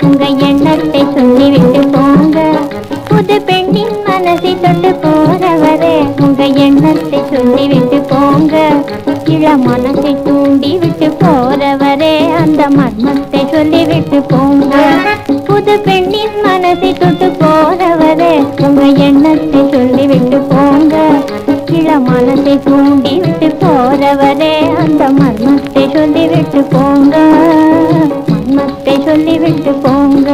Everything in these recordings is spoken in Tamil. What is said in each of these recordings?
உங்க எண்ணத்தை சொல்லிவிட்டு போங்க. புது பெண்ணின் மனசை தொட்டு போறவரே உங்க எண்ணத்தை சொல்லிவிட்டு போங்க. இள மனசை தூண்டி விட்டு போறவரே அந்த மர்மத்தை சொல்லிவிட்டு போங்க. புது பெண்ணின் மனசை தொட்டு போறவரே உங்க எண்ணத்தை சொல்லிவிட்டு போங்க. இள மனசை தூண்டி விட்டு போறவரே அந்த மர்மத்தை சொல்லிவிட்டு போங்க. மர்மத்தை சொல்லிவிட்டு போங்க.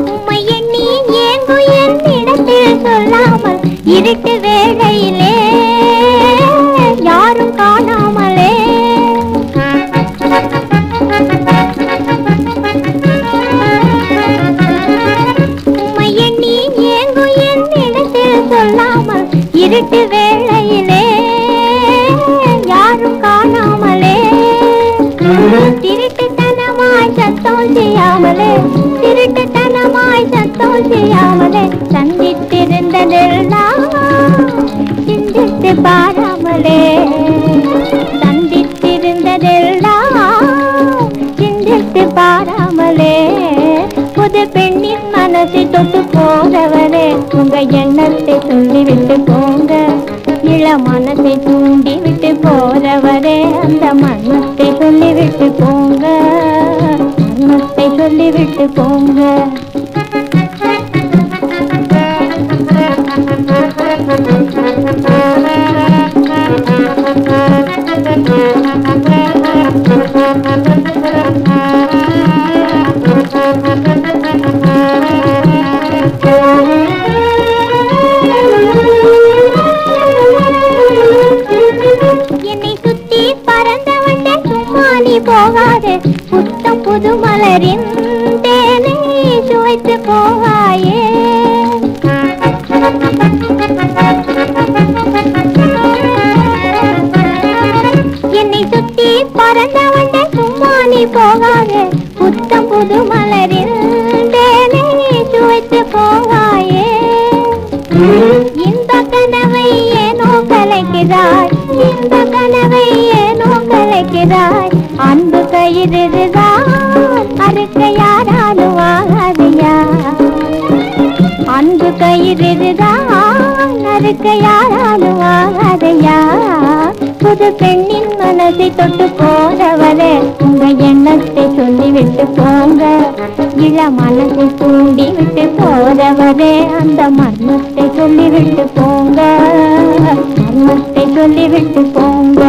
உம்மை எண்ணி ஏங்கும் என்னிடத்தில் சொல்லாமல் இருட்டு வேளையிலே யாரும் காணாமலே உம்மை எண்ணி ஏங்கும் என்னிடத்தில் சொல்லாமல் இருட்டு வேளையிலே யாரும் காணாமலே திருட்டுத்தனமாய் சத்தம் செய்யாமலே திருட்டுத்தனமாய் சத்தம் செய்யாமலே சந்தித்திருந்ததெல்லாம் சிந்தித்து பாராமலே சந்தித்திருந்ததெல்லாம் சிந்தித்து பாராமலே புது பெண்ணின் மனசை தொட்டு போறவரே உங்க எண்ணத்தை சொல்லிவிட்டு போங்க. இள மனசை தூண்டி விட்டு போறவரே அந்த மர்மத்தை சொல்லிவிட்டு போங்க. மர்மத்தை சொல்லிவிட்டு போங்க. என்னை சுத்தி பறந்தவண்ட சும்மா நீ போகாதே புத்தம் புது மலரின் தேனை சுவைத்து போவாயே. என்னை சுத்தி பறந்தவண்ட சும்மா நீ போகாதே புத்தம் புது மலரின் தேனை சுவைத்து போவாயே. இந்த கனவை ஏனோ கலைக்கிறாய் இந்த கனவை ஏனோ கலைக்கிறாய் அன்பு கயிறுதான் அறுக்க யாராலும் ஆகாதையா. அன்பு கயிறுதான் அறுக்க யாராலும் ஆகாதையா. புது பெண்ணின் மனசை தொட்டு போறவரே உங்க எண்ணத்தை சொல்லிவிட்டு போங்க. இள மனசை தூண்டி விட்டு போறவரே அந்த மர்மத்தை சொல்லிவிட்டு போங்க. மர்மத்தை சொல்லிவிட்டு போங்க.